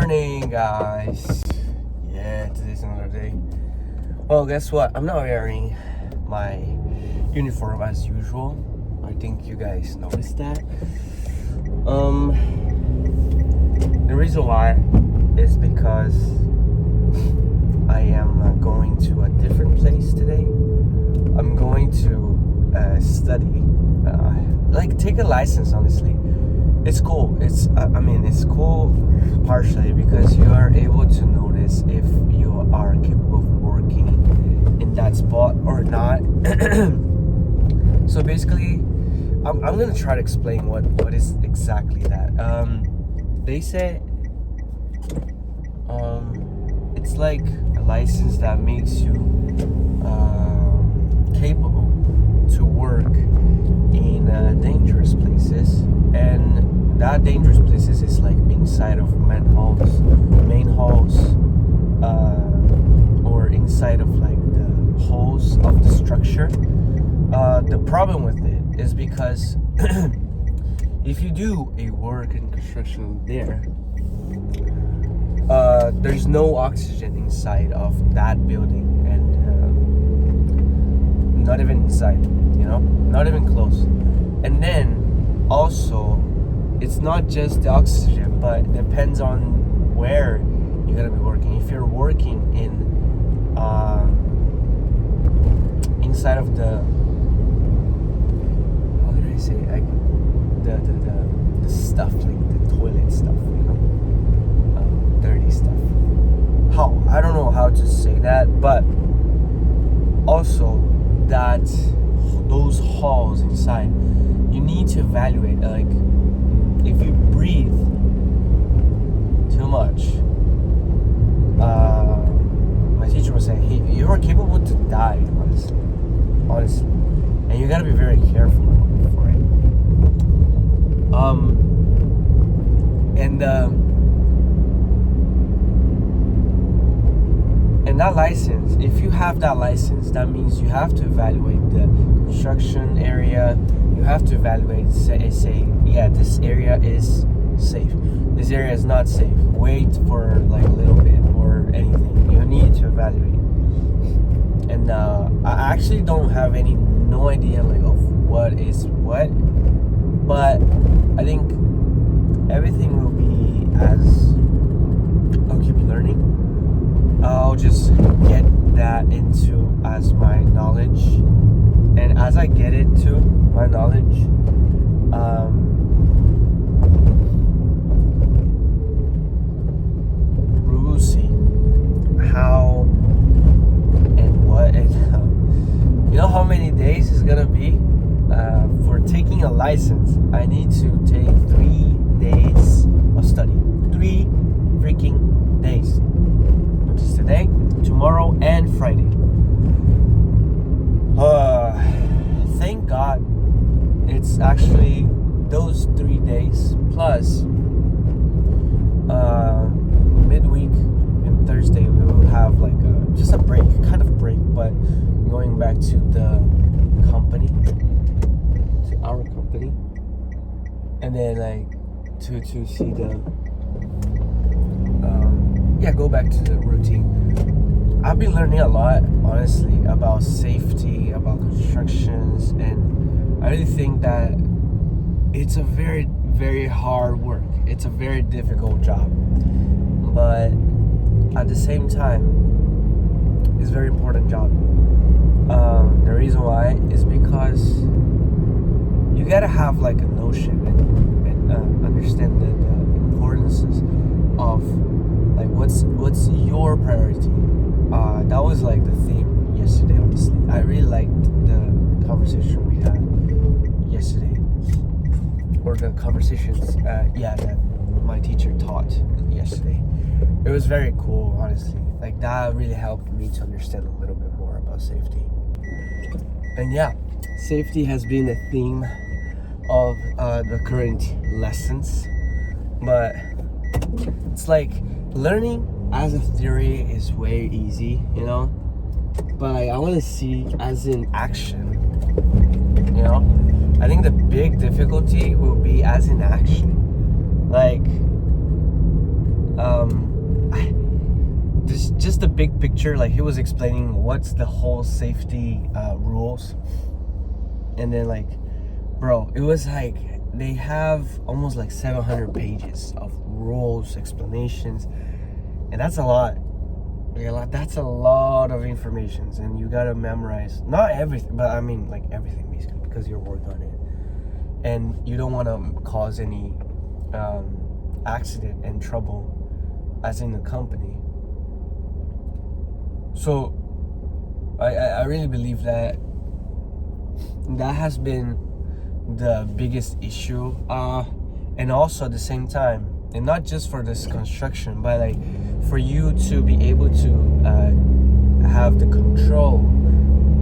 morning, guys. Yeah, today's another day. Well, guess what? I'm not wearing my uniform as usual. I think you guys noticed that. The reason why is because I am going to a different place today. I'm going to study, take a license, honestly. It's cool. It's cool partially because you are able to notice if you are capable of working in that spot or not. So basically, I'm gonna try to explain what is exactly that. They say it's like a license that makes you capable to work in dangerous places, and that dangerous places is like inside of main halls, or inside of like the halls of the structure. The problem with it is because if you do a work in construction there's no oxygen inside of that building, and not even inside, not even close. And then also, it's not just the oxygen, but it depends on where you're gonna be working. If you're working in inside of the, how did I say, the stuff, like the toilet stuff, dirty stuff. I don't know how to say that, but also that those halls inside, you need to evaluate, like, if you breathe too much, my teacher was saying, hey, you are capable to die, honestly, and you gotta be very careful for it. And that license, if you have that license, that means you have to evaluate the construction area. You have to evaluate, say, yeah, this area is safe, this area is not safe, wait for like a little bit or anything. You need to evaluate. And I actually don't have no idea like of what is what, but I think everything will be as I'll keep learning. I'll just get that into as my knowledge, and as I get into my knowledge, we will see how and what, and you know how many days it's gonna be for taking a license. I need to take 3 days of study. 3 freaking days. Which is today, tomorrow, and Friday. Thank God it's actually those 3 days plus midweek and Thursday we will have like just a break, kind of break, but going back to the company, to our company, and then like to see the go back to the routine. I've been learning a lot, honestly, about safety, about constructions, and I really think that it's a very, very hard work. It's a very difficult job, but at the same time, it's a very important job. The reason why is because you gotta have like a notion and understand the importances of like what's your priority. That was like the theme yesterday, honestly. I really liked the conversation we had yesterday, or the conversations that my teacher taught yesterday. It was very cool, honestly. Like, that really helped me to understand a little bit more about safety. And yeah, safety has been a theme of the current lessons, but it's like learning as a theory is way easy, but like, I want to see as in action, I think the big difficulty will be as in action. Like, Just the big picture, like he was explaining what's the whole safety rules, and then like, bro, it was like they have almost like 700 pages of rules, explanations, and that's a lot. That's a lot of information, and you gotta memorize not everything, but I mean like everything basically, because you're working on it, and you don't want to cause any accident and trouble as in the company. So I really believe that has been the biggest issue, and also at the same time, and not just for this construction, but like for you to be able to have the control,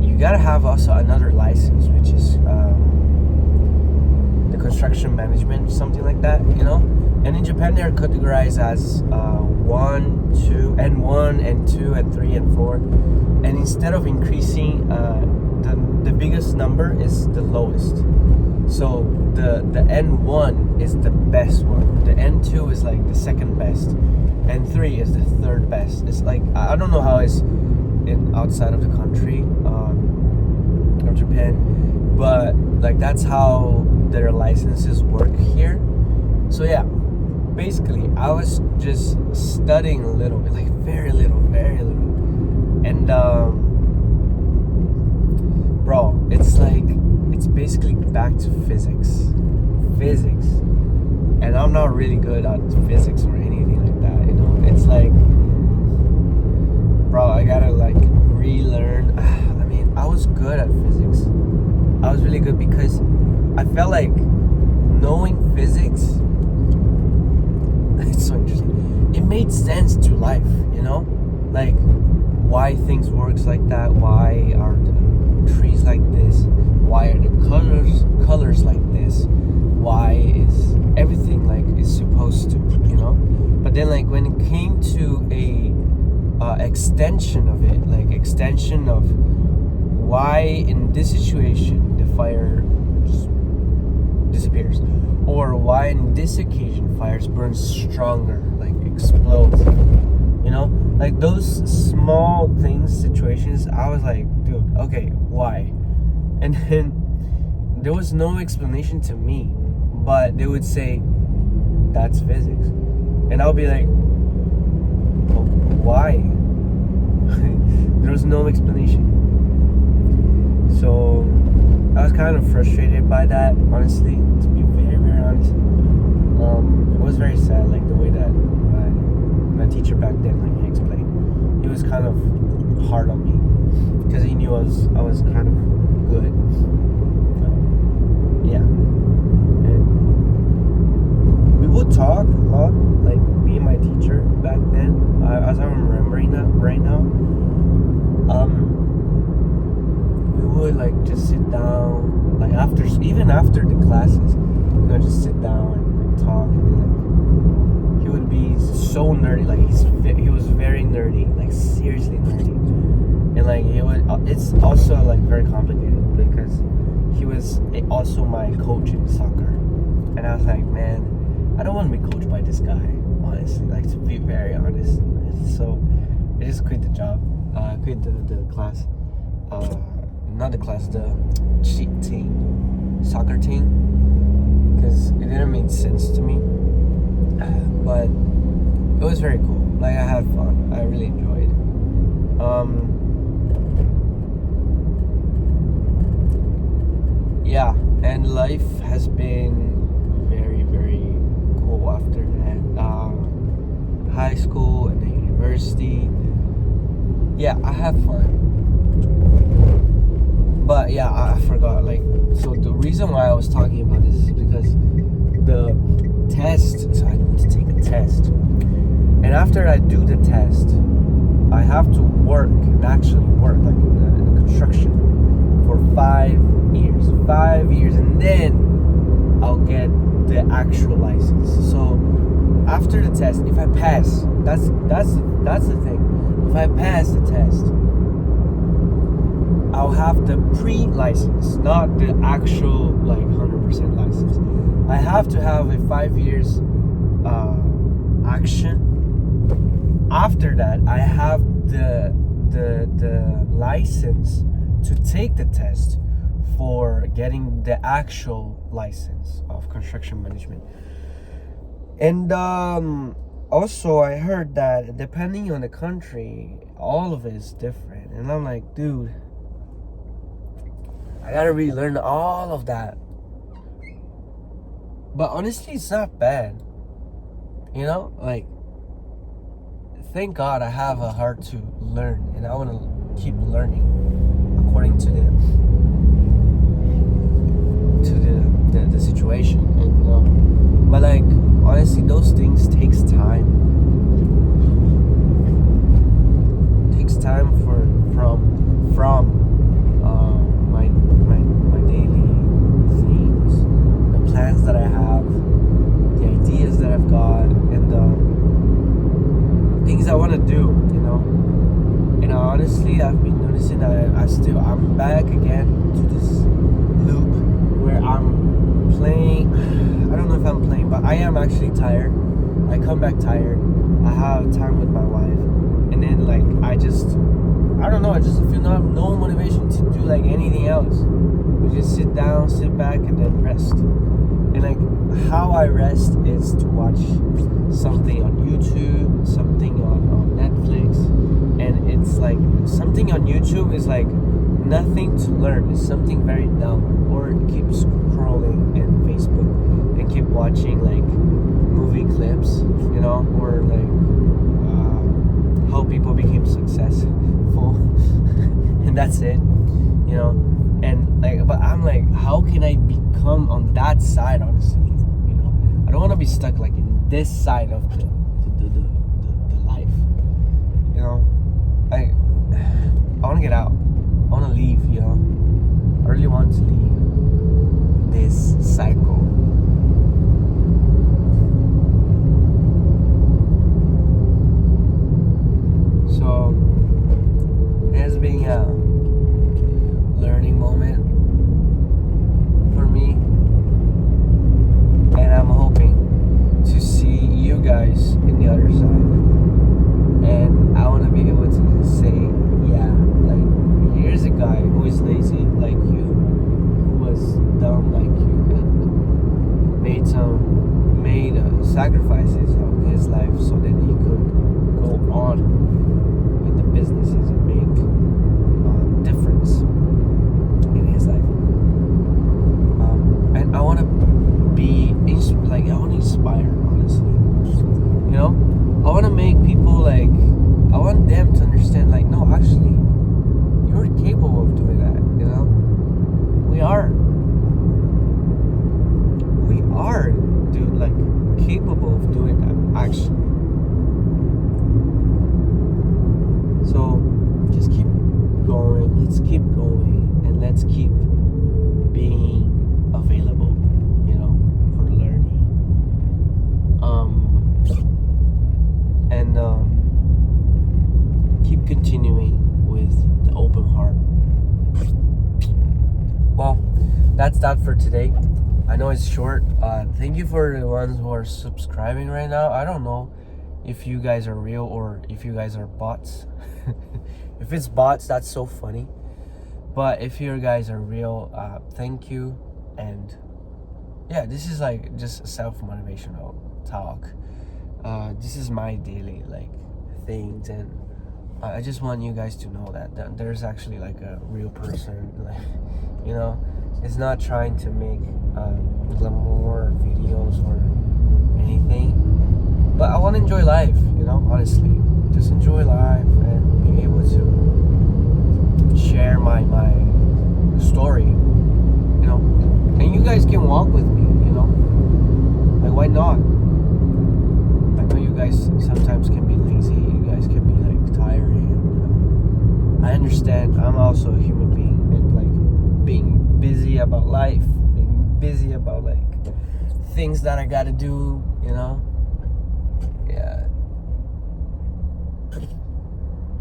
you gotta have also another license, which is the construction management, something like that, you know. And in Japan, they're categorized as 1, 2, N1, N2, N3, and 4. And instead of increasing, the biggest number is the lowest. So the N1 is the best one. The N2 is like the second best. N3 is the third best. It's like, I don't know how it's outside of the country of Japan, but like that's how their licenses work here. So yeah, basically I was just studying a little bit, like very little, and bro, it's basically back to physics, and I'm not really good at physics or anything like that, you know. It's like, bro, I gotta like relearn. I mean, I was good at physics. I was really good because I felt like knowing physics, it's so interesting. It made sense to life, you know? Like why things works like that, why are the trees like this, why are the colors like this, why is everything like it's supposed to, you know? But then like when it came to a extension of it, like extension of why in this situation the fire just disappears, or why in this occasion fires burn stronger, like explodes, you know, like those small things, situations, I was like, dude, okay, why? And then there was no explanation to me, but they would say that's physics, and I'll be like, well, why? There was no explanation. So I was kind of frustrated by that, honestly, to be very, very honest. It was very sad, like the way that my teacher back then, like he explained, he was kind of hard on me because he knew I was kind of good. Yeah, and we would talk a lot, like me and my teacher back then, as I'm remembering that right now. We would like just sit down, like even after the classes, you know, just sit down and talk, and like he would be so nerdy, like he was very nerdy, like seriously nerdy, and like it's also like very complicated because he was also my coach in soccer, and I was like, man, I don't want to be coached by this guy, honestly, like to be very honest. So I just quit the job, quit the class, not the class, the team, soccer team, because it didn't make sense to me, but it was very cool. Like I had fun, I really enjoyed. Yeah, and life has been very, very cool after that. High school and then university. Yeah, I have fun. But yeah, I forgot. Like, so the reason why I was talking about this is because the test. So I need to take a test, and after I do the test, I have to work and actually work like in the construction for 5 years. 5 years, and then I'll get the actual license. So after the test, if I pass, that's the thing. If I pass the test, I'll have the pre-license, not the actual like 100% license. I have to have a 5 years action after that, I have the license to take the test for getting the actual license of construction management. And also I heard that depending on the country, all of it is different. And I'm like, dude, I gotta relearn all of that. But honestly, it's not bad. You know, like, thank God I have a heart to learn, and I want to keep learning according to the situation. And but like, honestly, those things takes time. It takes time from my daily things, the plans that I have, the ideas that I've got, and things I want to do, you know. And honestly, I've been noticing that I'm back again to this loop where I'm playing. I don't know if I'm playing, but I am actually tired. I come back tired. I have time with my wife, and then like I don't know. I just feel no motivation to do like anything else. I just sit down, sit back, and then rest. And like how I rest is to watch something on YouTube, something on Netflix, and it's like something on YouTube is like nothing to learn. It's something very dumb. Or keep scrolling in Facebook and keep watching like movie clips, you know, or like how people became successful, and that's it, you know. And like, but I'm like, how can I become on that side? Honestly, you know, I don't want to be stuck like in this side of the life, you know. I want to get out. I want to leave, you know. I really want to leave this cycle. So it has been a learning moment for me, and I'm hoping to see you guys in the other side. And I want to be able to say, yeah, like, here's a guy who is lazy like you, who was dumb like you, and made sacrifices of his life so that he could go on with the businesses and make a difference in his life. And I want to be I want to inspire, honestly. You know, I want to make people like, I want them to understand, like, no, actually, you're capable of doing that, you know? We are, dude, like, capable of doing that, actually. So, just keep going, let's keep going, and let's keep being available, you know, for learning. And keep continuing with the open heart. Well, that's that for today. I know it's short. Thank you for the ones who are subscribing right now. I don't know if you guys are real or if you guys are bots. If it's bots, that's so funny. But if you guys are real, thank you. And yeah, this is like just a self-motivational talk. This is my daily like things, and I just want you guys to know that there's actually like a real person, like, you know. It's not trying to make glamour videos or anything, but I want to enjoy life, you know, honestly. Just enjoy life and be able to share my story, you know. And you guys can walk with me, you know. Like, why not? I know you guys sometimes can be lazy, you guys can be like tiring. I understand. I'm also a human being, and like being busy about life, being busy about like things that I gotta do, you know. Yeah.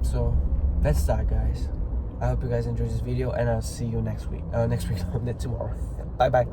So that's that, guys. I hope you guys enjoyed this video, and I'll see you next week. Tomorrow. Bye bye.